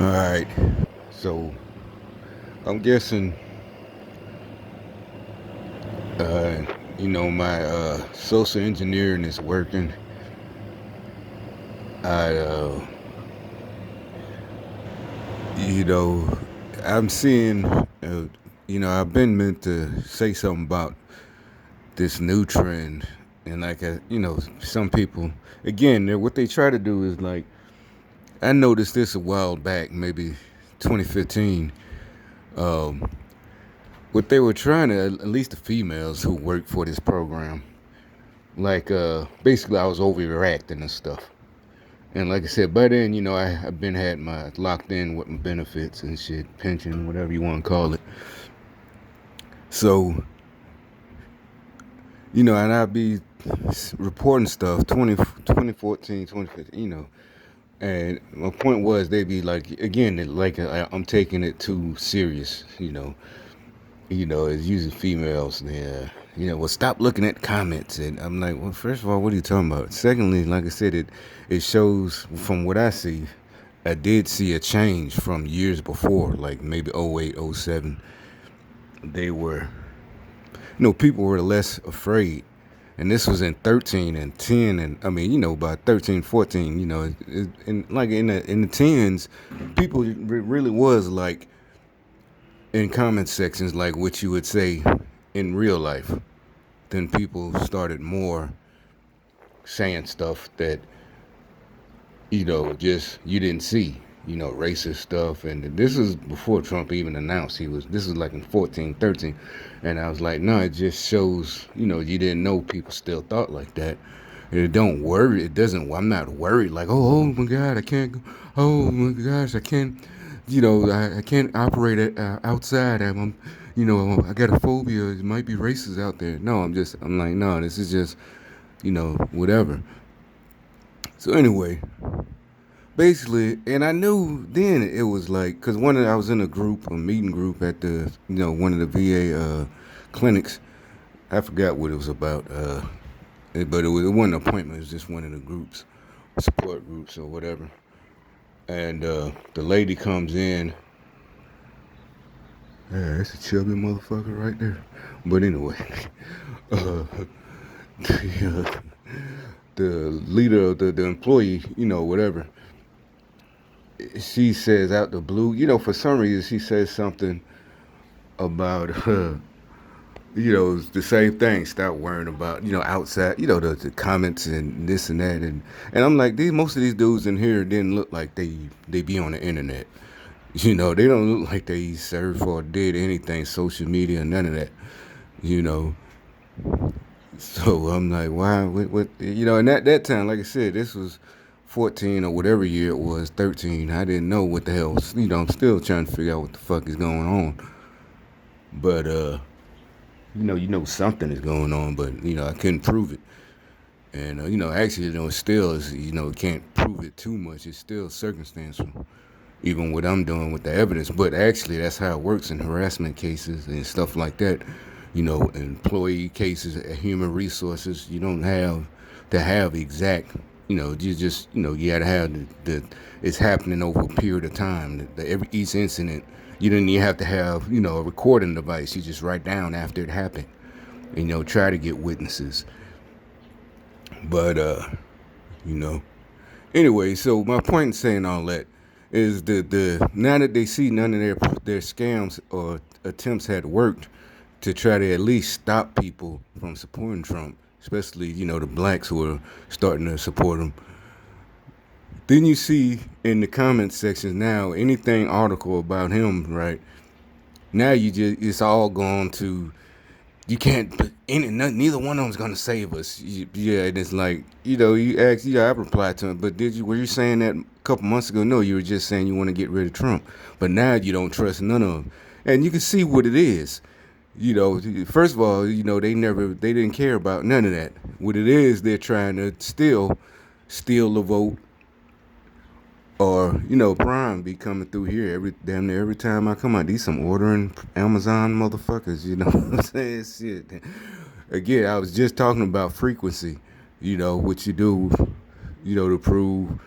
All right. So I'm guessing, uh, my social engineering is working. I, you know, I'm seeing, I've been meant to say something about this new trend, and some people, again, what they try to do is like, I noticed this a while back, maybe 2015. Um, what they were trying to, at least the females who work for this program, like basically I was overreacting and stuff. And like I said, by then, I've been had my locked in with my benefits and shit, pension, whatever you want to call it. So, and I'd be reporting stuff 2014, 2015, And my point was they'd be like, again, like I'm taking it too serious. It's using females. Yeah, well, stop looking at comments. And I'm like, well, first of all, what are you talking about? Secondly, like I said, it shows from what I see. I did see a change from years before, like maybe '08, '07. They were, people were less afraid. And this was in 13 and 10. And I mean, by 13, 14, and like in the tens, people really was like in comment sections, like what you would say in real life. Then people started more saying stuff that just you didn't see, racist stuff. And this is before Trump even announced this was like in 14, 13. And I was like, no, it just shows, you didn't know people still thought like that. And it don't worry, it doesn't, I'm not worried like, oh my God, I can't go, oh my gosh, I can't, I can't operate outside. I got a phobia. It might be racist out there. No, I'm like, no, this is just, whatever. So anyway, basically, and I knew then it was like, cause I was in a meeting group at the, one of the VA clinics. I forgot what it was about, it wasn't an appointment. It was just one of the groups, support groups or whatever. And the lady comes in. Yeah, that's a chubby motherfucker right there. But anyway, uh, the, the leader of the employee, whatever, she says out the blue, for some reason she says something about the same thing. Stop worrying about, outside, the comments and this and that, and I'm like, most of these dudes in here didn't look like they be on the internet. They don't look like they surf or did anything, social media, none of that. You know, so I'm like, why? What? And that time, like I said, this was 14 or whatever year it was, 13. I didn't know what the hell. I'm still trying to figure out what the fuck is going on. But something is going on, but I couldn't prove it. And actually, still is, can't prove it too much. It's still circumstantial, even what I'm doing with the evidence. But actually, that's how it works in harassment cases and stuff like that. Employee cases, human resources. You don't have to have exact. You just you got to have the it's happening over a period of time. Every each incident, you didn't even have to have a recording device. You just write down after it happened, and try to get witnesses. But you know, anyway, so my point in saying all that is the now that they see none of their scams or attempts had worked to try to at least stop people from supporting Trump, especially the blacks who are starting to support him. Then you see in the comment sections now anything article about him, right? Now it's all gone to you can't neither one of them's gonna save us. Yeah, and it's like you ask. I replied to him, but were you saying that a couple months ago? No, you were just saying you want to get rid of Trump, but now you don't trust none of them, and you can see what it is. First of all, they didn't care about none of that. What it is, they're trying to still steal the vote, or Prime be coming through here damn near every time I come out. These some ordering Amazon motherfuckers. You know what I'm saying? Shit. Again, I was just talking about frequency. What you do, to prove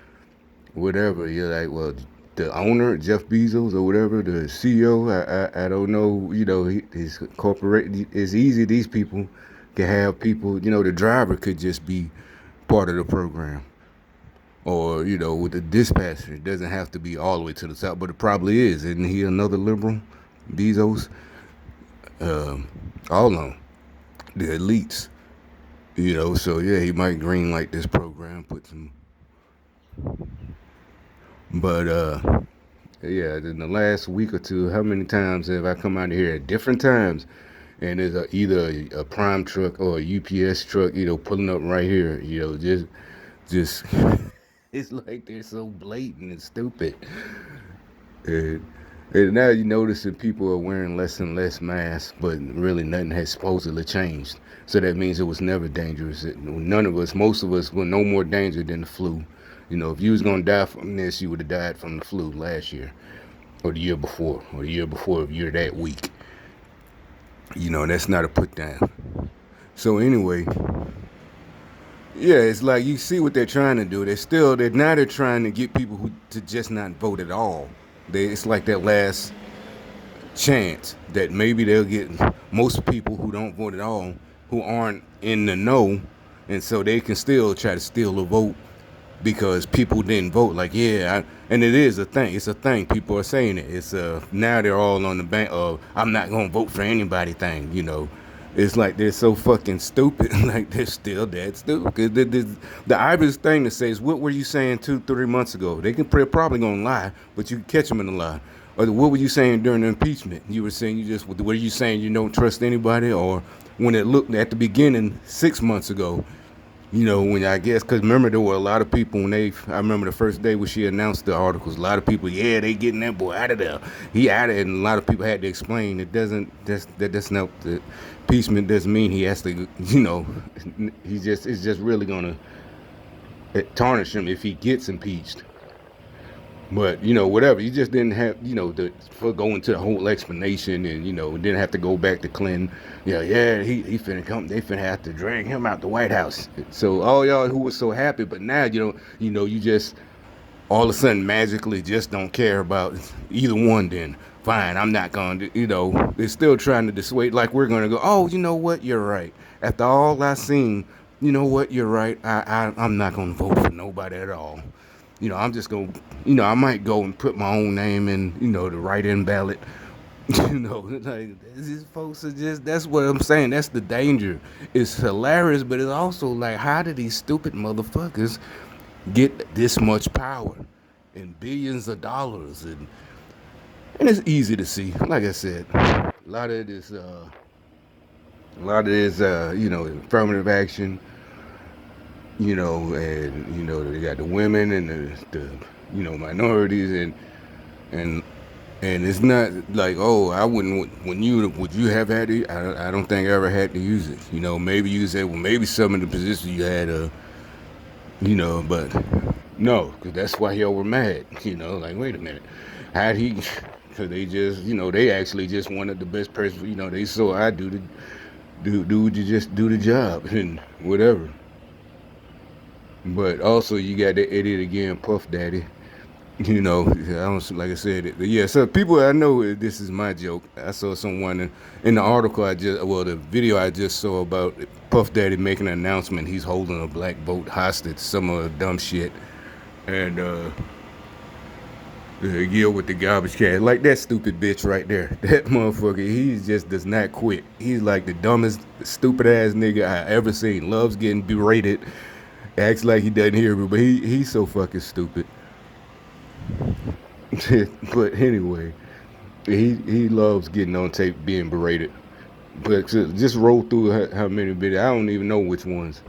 whatever. You're like, well, the owner, Jeff Bezos or whatever, the CEO, I don't know, his corporate, it's easy. These people can have people, the driver could just be part of the program. Or, with the dispatcher, it doesn't have to be all the way to the top, but it probably is. Isn't he another liberal? Bezos? All of them. The elites. So yeah, he might green light this program, put some. But, yeah, in the last week or two, how many times have I come out here at different times? And there's either a prime truck or a UPS truck, pulling up right here, just it's like they're so blatant and stupid. And, and now you notice that people are wearing less and less masks, but really nothing has supposedly changed. So that means it was never dangerous. None of us, most of us, were no more danger than the flu. If you was gonna die from this, you would have died from the flu last year, or the year before, or the year before if you're that weak. That's not a put down. So anyway, yeah, it's like you see what they're trying to do. They're trying to get people to just not vote at all. It's like that last chance that maybe they'll get most people who don't vote at all, who aren't in the know, and so they can still try to steal a vote because people didn't vote. Like, yeah, and it is a thing. It's a thing. People are saying it. It's now they're all on the bank of I'm not gonna vote for anybody thing. It's like they're so fucking stupid. Like they're still that stupid. The obvious thing to say is, what were you saying 2-3 months ago? They're probably gonna lie, but you can catch them in a lie. Or what were you saying during the impeachment? You were saying were you saying you don't trust anybody? Or when it looked at the beginning 6 months ago, when I guess, because remember, there were a lot of people I remember the first day when she announced the articles, a lot of people, yeah, they getting that boy out of there. He out of it, and a lot of people had to explain that's not, the impeachment doesn't mean he has to, it's just really going to tarnish him if he gets impeached. But, whatever, you just didn't have, for going to the whole explanation and, didn't have to go back to Clinton. Yeah, he finna come, they finna have to drag him out the White House. So all y'all who was so happy, but now you just all of a sudden magically just don't care about either one then. Fine, I'm not going to, they're still trying to dissuade, like we're going to go, oh, you know what, you're right. After all I seen, you know what, you're right. I'm not going to vote for nobody at all. I'm just going to, I might go and put my own name in, the write-in ballot. Like, these folks are just, that's what I'm saying. That's the danger. It's hilarious, but it's also like, how do these stupid motherfuckers get this much power and billions of dollars? And it's easy to see. Like I said, a lot of this, affirmative action, and they got the women and the minorities and and it's not like, oh, I wouldn't, would you have had to? I don't think I ever had to use it. Maybe you said, well, maybe some of the positions you had, but no, because that's why y'all were mad. Like, wait a minute, how'd he? Because they just, they actually just wanted the best person. They saw I do you just do the job and whatever. But also you got the idiot again, Puff Daddy. I don't, like I said, yeah. So people, I know this is my joke. I saw someone in the article the video I just saw about Puff Daddy making an announcement. He's holding a black boat hostage, some of the dumb shit, and deal with the garbage can. Like that stupid bitch right there. That motherfucker, he just does not quit. He's like the dumbest, stupid ass nigga I ever seen. Loves getting berated. Acts like he doesn't hear me, but he's so fucking stupid. But anyway, he loves getting on tape being berated. But just roll through how many videos. I don't even know which ones.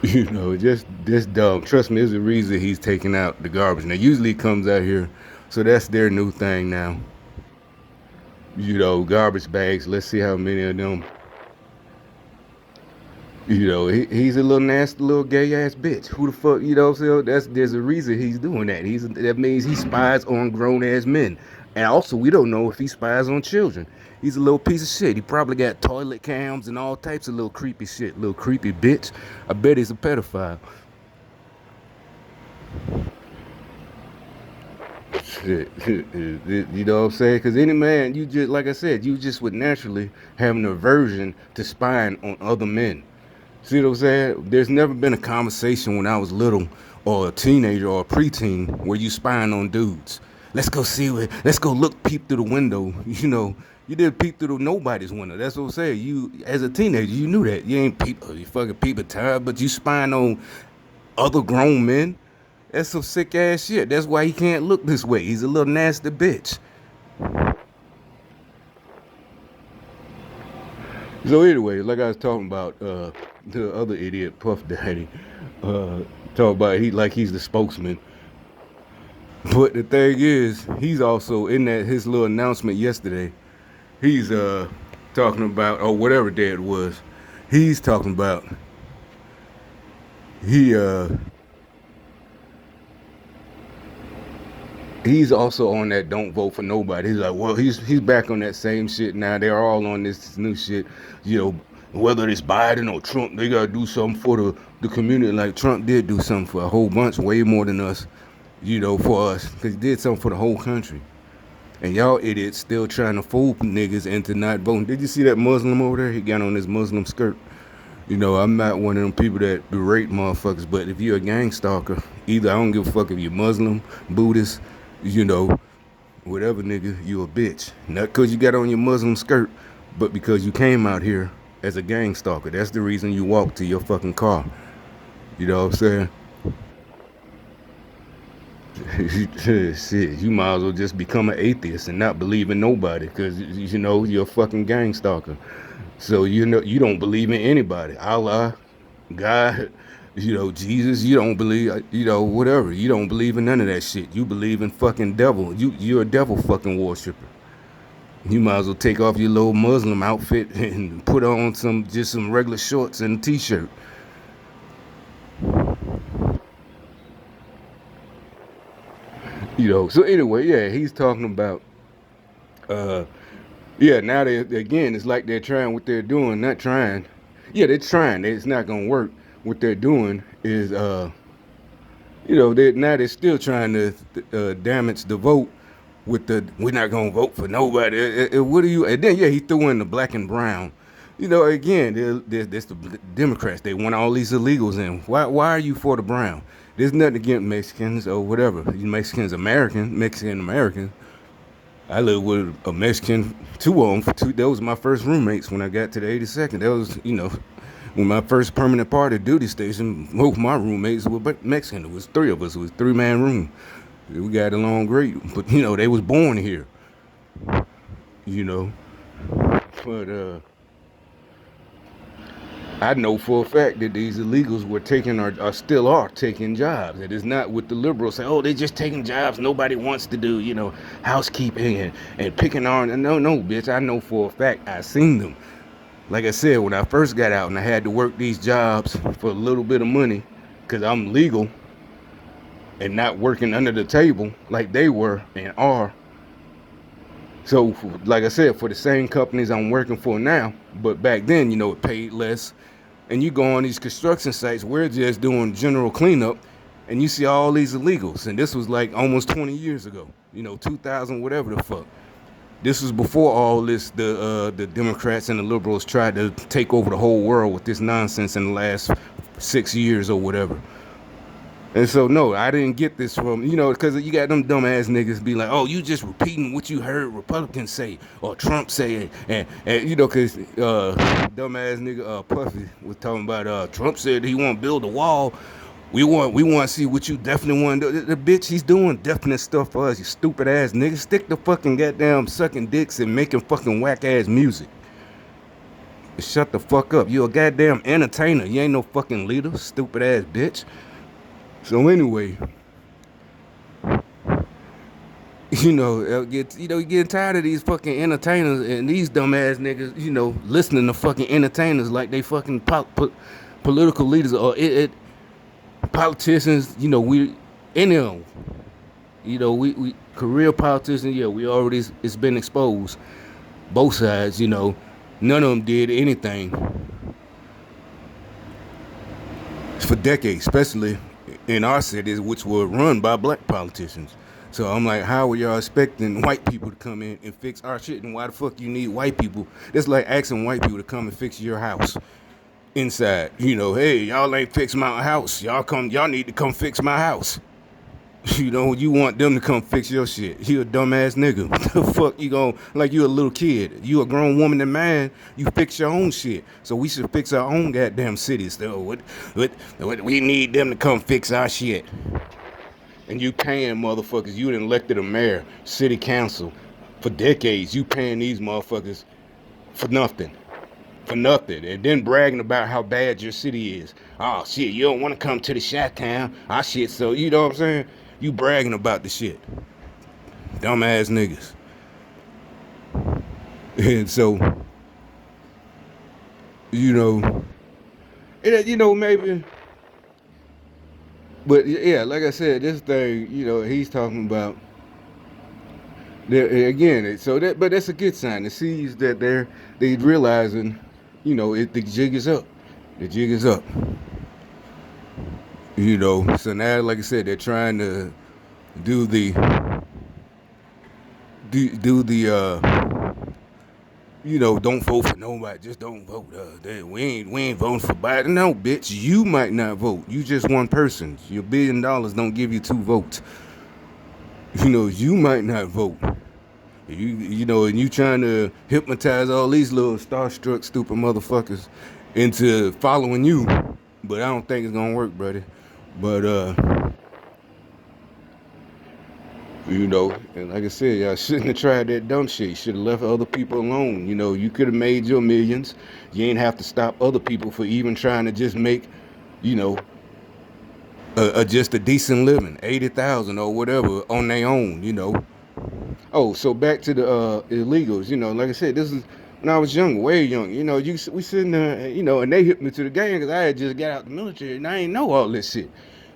Just dumb. Trust me, there's a reason he's taking out the garbage. Now, usually he comes out here, so that's their new thing now. Garbage bags. Let's see how many of them. He's a little nasty, little gay ass bitch. Who the fuck, what I'm saying? There's a reason he's doing that. That means he spies on grown ass men. And also, we don't know if he spies on children. He's a little piece of shit. He probably got toilet cams and all types of little creepy shit. Little creepy bitch. I bet he's a pedophile. Shit. You know what I'm saying? Because any man, you just, like I said, you just would naturally have an aversion to spying on other men. See what I'm saying? There's never been a conversation when I was little or a teenager or a preteen where you spying on dudes. Let's go see what, let's go look, peep through the window. You know, you didn't peep through nobody's window. That's what I'm saying. You, as a teenager, you knew that. You ain't peep, you fucking peep a time, but you spying on other grown men. That's some sick ass shit. That's why he can't look this way. He's a little nasty bitch. So anyway, like I was talking about, the other idiot, Puff Daddy, uh, talk about he like he's the spokesman. But the thing is, he's also in that his little announcement yesterday. He's talking about, or whatever day it was. He's talking about he he's also on that don't vote for nobody. He's like, well, he's back on that same shit now. They're all on this new shit. You know, whether it's Biden or Trump, they gotta do something for the community. Like Trump did do something for a whole bunch, way more than us. You know, for us, because he did something for the whole country. And y'all idiots still trying to fool niggas into not voting. Did you see that Muslim over there? He got on his Muslim skirt. You know, I'm not one of them people that berate motherfuckers, but if you're a gang stalker, either I don't give a fuck if you're Muslim, Buddhist, you know, whatever nigga, you a bitch. Not because you got on your Muslim skirt, but because you came out here as a gang stalker. That's the reason you walked to your fucking car. You know what I'm saying? Shit, you might as well just become an atheist and not believe in nobody because, you know, you're a fucking gang stalker. So, you know, you don't believe in anybody. Allah, God, you know, Jesus, you don't believe, you know, whatever. You don't believe in none of that shit. You believe in fucking devil. You're a devil fucking worshiper. You might as well take off your little Muslim outfit and put on just some regular shorts and a t-shirt. You know, so anyway, yeah, he's talking about, uh, yeah, now they again, it's like they're trying what they're doing, not trying. Yeah, they're trying. It's not gonna work. What they're doing is, you know, they're still trying to damage the vote with the we're not gonna vote for nobody. What do you? And then yeah, he threw in the black and brown. You know, again, there's the Democrats. They want all these illegals in. Why are you for the brown? There's nothing against Mexicans or whatever. Mexicans American, Mexican American. I lived with a Mexican, two of them. Those were my first roommates when I got to the 82nd. That was, you know, when my first permanent party duty station. Both my roommates were Mexican. It was three of us. It was a 3-man room. We got along great, but you know they was born here. You know, but I know for a fact that these illegals were taking or still are taking jobs. It is not what the liberals say, oh, they're just taking jobs nobody wants to do, you know, housekeeping and picking on. No, bitch, I know for a fact I seen them. Like I said, when I first got out and I had to work these jobs for a little bit of money, because I'm legal and not working under the table like they were and are. So, like I said, for the same companies I'm working for now, but back then, you know, it paid less. And you go on these construction sites, we're just doing general cleanup, and you see all these illegals. And this was like almost 20 years ago, you know, 2000, whatever the fuck. This was before all this, the Democrats and the liberals tried to take over the whole world with this nonsense in the last 6 years or whatever. And so, no, I didn't get this from, you know, because you got them dumbass niggas be like, oh, you just repeating what you heard Republicans say or Trump say. And you know, because dumbass nigga Puffy was talking about Trump said he want to build a wall. We want to see what you definitely want to do. The bitch, he's doing definite stuff for us, you stupid ass nigga. Stick to fucking goddamn sucking dicks and making fucking whack ass music. Shut the fuck up. You a goddamn entertainer. You ain't no fucking leader, stupid ass bitch. So anyway, you getting tired of these fucking entertainers and these dumbass niggas, you know, listening to fucking entertainers like they fucking political leaders or politicians. You know, any of them, you know, we career politicians. Yeah, we already it's been exposed, both sides. You know, none of them did anything for decades, especially in our cities, which were run by black politicians. So I'm like, how are y'all expecting white people to come in and fix our shit? And why the fuck you need white people? That's like asking white people to come and fix your house inside. Hey, y'all ain't fix my house. Y'all need to come fix my house. You want them to come fix your shit. You a dumbass nigga. What the fuck you gon' like you a little kid. You a grown woman and man, you fix your own shit. So we should fix our own goddamn cities though. What we need them to come fix our shit. And you paying motherfuckers, you done elected a mayor, city council for decades. You paying these motherfuckers for nothing. For nothing. And then bragging about how bad your city is. Oh shit, you don't want to come to the Chi-Town. Ah shit, so you know what I'm saying? You bragging about the shit. Dumbass niggas. And so, maybe. But yeah, like I said, this thing, he's talking about. Again, but that's a good sign. It sees that they realizing, the jig is up. The jig is up. So now, like I said, they're trying to do the don't vote for nobody. Just don't vote. We ain't voting for Biden. No, bitch. You might not vote. You just one person. Your $1 billion don't give you 2 votes. You might not vote. And you trying to hypnotize all these little starstruck, stupid motherfuckers into following you. But I don't think it's gonna work, buddy. But and like I said, y'all shouldn't have tried that dumb shit. You should have left other people alone. You could have made your millions. You ain't have to stop other people for even trying to just make, just a decent living, 80,000 or whatever on their own. Oh, so back to the illegals. Like I said, this is when I was young, way young. We sitting there, and they hit me to the game because I had just got out the military and I ain't know all this shit.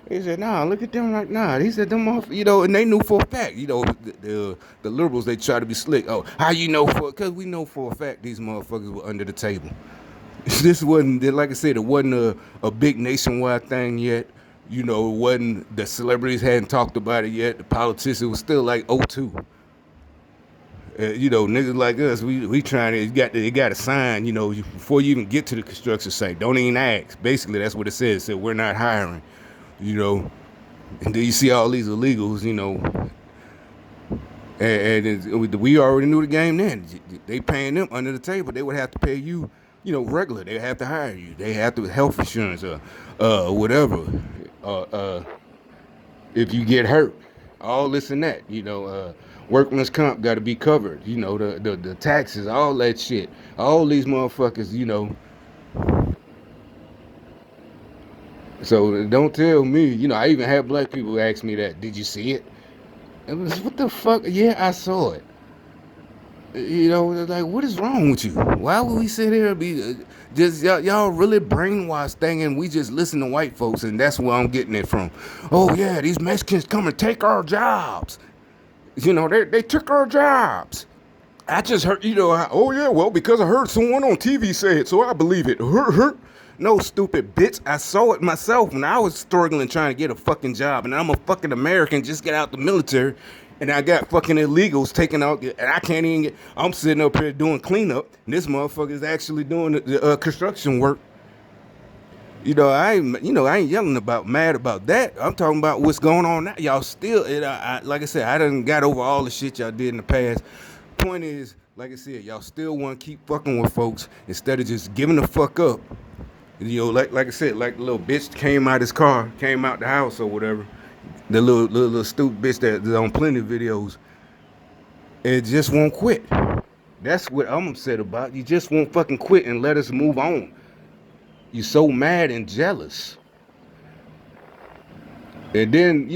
He said, nah, look at them like, nah. He said, them off, and they knew for a fact, the liberals, they try to be slick. Oh, how you know because we know for a fact these motherfuckers were under the table. This wasn't, like I said, it wasn't a big nationwide thing yet. It wasn't, the celebrities hadn't talked about it yet. The politicians, it was still like '02. Niggas like us, we trying to, you got to sign, before you even get to the construction site. Don't even ask. Basically, that's what it says. It said, we're not hiring, And then you see all these illegals, and we already knew the game then. They paying them under the table. They would have to pay you, regular. They have to hire you. They have to health insurance whatever. If you get hurt, all this and that, workman's comp got to be covered, the taxes, all that shit. All these motherfuckers, So don't tell me, I even had black people ask me that. Did you see it? It was, what the fuck? Yeah, I saw it. Like, what is wrong with you? Why would we sit here and be just y'all really brainwashed thinking we just listen to white folks, and that's where I'm getting it from. Oh yeah, these Mexicans come and take our jobs. They took our jobs. I just heard, oh yeah, well, because I heard someone on TV say it, so I believe it. No, stupid bitch. I saw it myself when I was struggling trying to get a fucking job, and I'm a fucking American, just get out the military, and I got fucking illegals taking out, and I can't even get, I'm sitting up here doing cleanup, and this motherfucker is actually doing the construction work. I ain't yelling about mad about that. I'm talking about what's going on now. Y'all still, like I said, I done got over all the shit y'all did in the past. Point is, like I said, y'all still want to keep fucking with folks instead of just giving the fuck up. Like I said, like the little bitch came out the house or whatever. The little stupid bitch that's on plenty of videos. And just won't quit. That's what I'm upset about. You just won't fucking quit and let us move on. You're so mad and jealous. And then,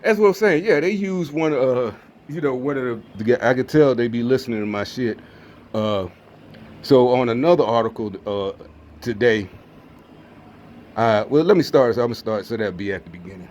that's what I'm saying. Yeah, they use one of the I could tell they be listening to my shit. So on another article today, well, let me start. So I'm gonna start. So that'll be at the beginning.